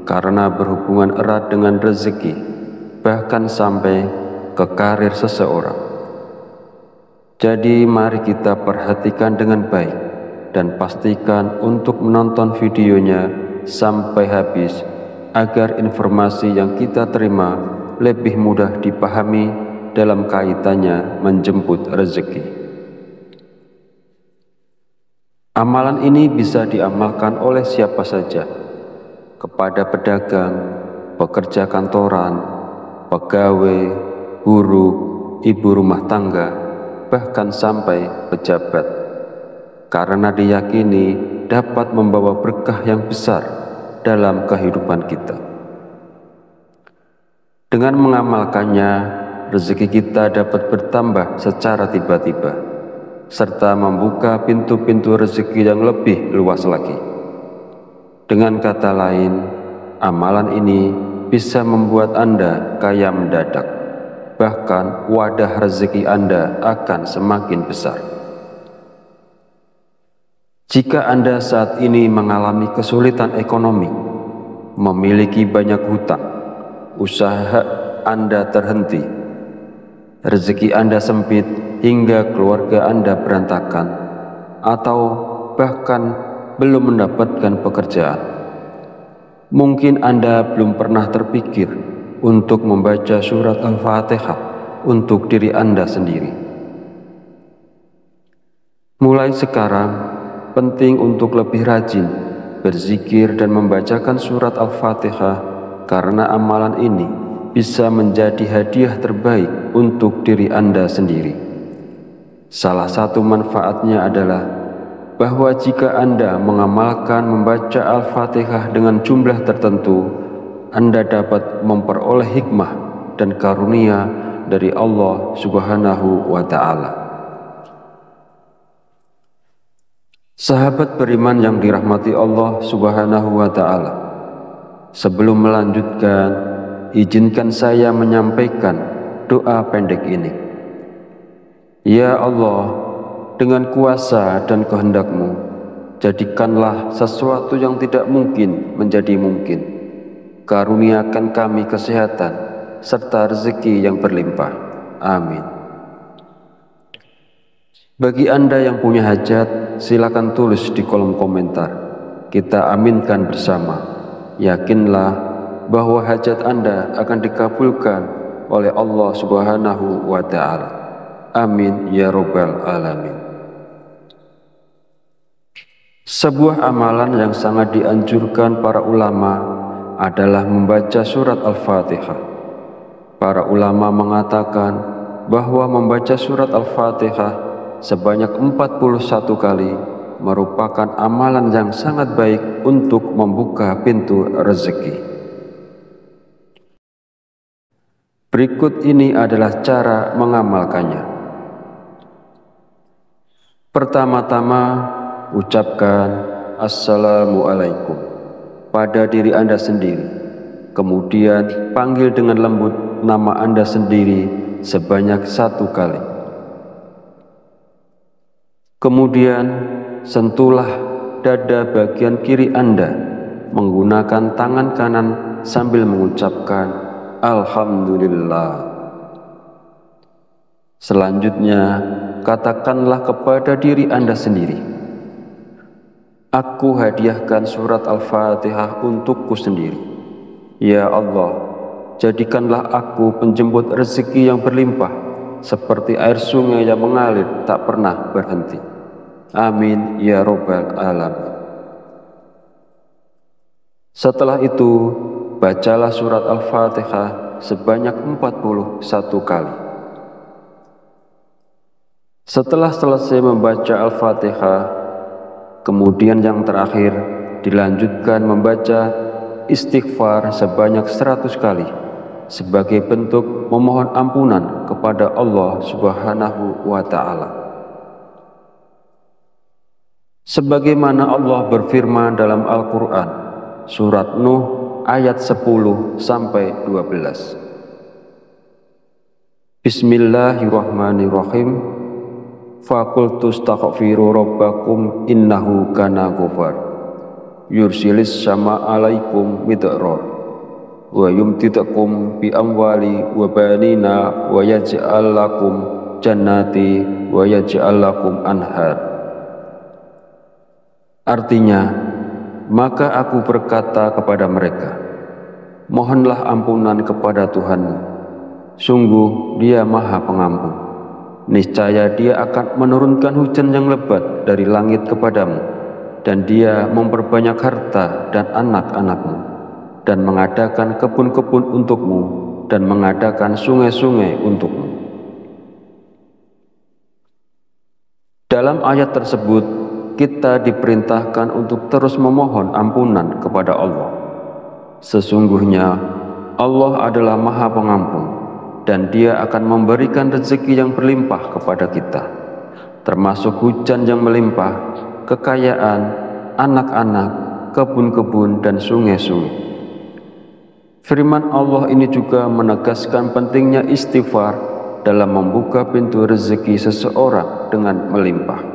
karena berhubungan erat dengan rezeki, bahkan sampai ke karir seseorang. Jadi mari kita perhatikan dengan baik dan pastikan untuk menonton videonya sampai habis agar informasi yang kita terima lebih mudah dipahami dalam kaitannya menjemput rezeki. Amalan ini bisa diamalkan oleh siapa saja, kepada pedagang, pekerja kantoran, pegawai, guru, ibu rumah tangga, bahkan sampai pejabat, karena diyakini dapat membawa berkah yang besar dalam kehidupan kita. Dengan mengamalkannya, rezeki kita dapat bertambah secara tiba-tiba, serta membuka pintu-pintu rezeki yang lebih luas lagi. Dengan kata lain, amalan ini bisa membuat Anda kaya mendadak, bahkan wadah rezeki Anda akan semakin besar. Jika Anda saat ini mengalami kesulitan ekonomi, memiliki banyak hutang, usaha Anda terhenti, rezeki Anda sempit hingga keluarga Anda berantakan, atau bahkan belum mendapatkan pekerjaan, mungkin Anda belum pernah terpikir untuk membaca surat Al-Fatihah untuk diri Anda sendiri. Mulai sekarang, penting untuk lebih rajin berzikir dan membacakan surat Al-Fatihah, karena amalan ini bisa menjadi hadiah terbaik untuk diri Anda sendiri. Salah satu manfaatnya adalah bahwa jika Anda mengamalkan membaca Al-Fatihah dengan jumlah tertentu, Anda dapat memperoleh hikmah dan karunia dari Allah Subhanahu wa Ta'ala. Sahabat beriman yang dirahmati Allah Subhanahu wa Ta'ala, sebelum melanjutkan, izinkan saya menyampaikan doa pendek ini. Ya Allah, dengan kuasa dan kehendak-Mu, jadikanlah sesuatu yang tidak mungkin menjadi mungkin. Karuniakan kami kesehatan serta rezeki yang berlimpah. Amin. Bagi Anda yang punya hajat, silakan tulis di kolom komentar. Kita aminkan bersama. Yakinlah bahwa hajat Anda akan dikabulkan oleh Allah Subhanahu wa Ta'ala. Amin ya Rabbal Alamin. Sebuah amalan yang sangat dianjurkan para ulama adalah membaca surat Al-Fatihah. Para ulama mengatakan bahwa membaca surat Al-Fatihah sebanyak 41 kali merupakan amalan yang sangat baik untuk membuka pintu rezeki. Berikut ini adalah cara mengamalkannya. Pertama-tama, ucapkan Assalamualaikum pada diri Anda sendiri. Kemudian panggil dengan lembut nama Anda sendiri sebanyak 1 kali. Kemudian sentuhlah dada bagian kiri Anda menggunakan tangan kanan sambil mengucapkan Alhamdulillah. Selanjutnya, katakanlah kepada diri Anda sendiri, aku hadiahkan surat Al-Fatihah untukku sendiri. Ya Allah, jadikanlah aku penjemput rezeki yang berlimpah, seperti air sungai yang mengalir tak pernah berhenti. Amin ya Rabbal Alamin. Setelah itu, bacalah surat Al-Fatihah sebanyak 41 kali. Setelah selesai membaca Al-Fatihah, kemudian yang terakhir dilanjutkan membaca istighfar sebanyak 100 kali sebagai bentuk memohon ampunan kepada Allah Subhanahu wa Ta'ala. Sebagaimana Allah berfirman dalam Al-Quran, surat Nuh ayat 10-12. Bismillahirrahmanirrahim. Faqultu astaghfiru rabbakum innahu kana ghafar yursilis sama alaikum midrar wa yumtidakum bi amwali wa banina wa yaj'al lakum jannati wa yaj'al lakum anhar. Artinya, maka aku berkata kepada mereka, mohonlah ampunan kepada Tuhanmu. Sungguh Dia Maha Pengampun. Niscaya Dia akan menurunkan hujan yang lebat dari langit kepadamu, dan Dia memperbanyak harta dan anak-anakmu, dan mengadakan kebun-kebun untukmu, dan mengadakan sungai-sungai untukmu. Dalam ayat tersebut, kita diperintahkan untuk terus memohon ampunan kepada Allah. Sesungguhnya Allah adalah Maha Pengampun, dan Dia akan memberikan rezeki yang berlimpah kepada kita, termasuk hujan yang melimpah, kekayaan, anak-anak, kebun-kebun, dan sungai-sungai. Firman Allah ini juga menegaskan pentingnya istighfar dalam membuka pintu rezeki seseorang dengan melimpah.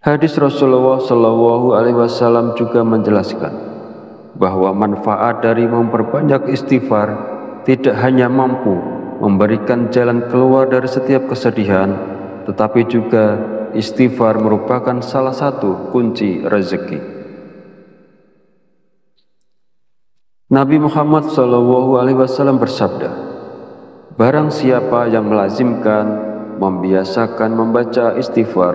Hadis Rasulullah SAW juga menjelaskan bahwa manfaat dari memperbanyak istighfar tidak hanya mampu memberikan jalan keluar dari setiap kesedihan, tetapi juga istighfar merupakan salah satu kunci rezeki. Nabi Muhammad SAW bersabda, barang siapa yang melazimkan, membiasakan membaca istighfar,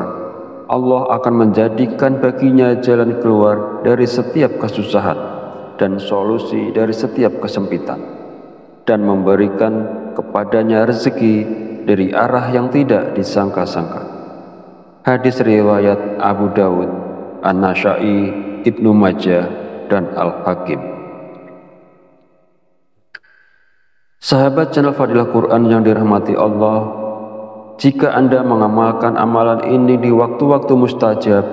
Allah akan menjadikan baginya jalan keluar dari setiap kesusahan dan solusi dari setiap kesempitan, dan memberikan kepadanya rezeki dari arah yang tidak disangka-sangka. Hadis riwayat Abu Dawud, An-Nasa'i, Ibnu Majah, dan Al-Hakim. Sahabat channel Fadilah Quran yang dirahmati Allah, jika Anda mengamalkan amalan ini di waktu-waktu mustajab,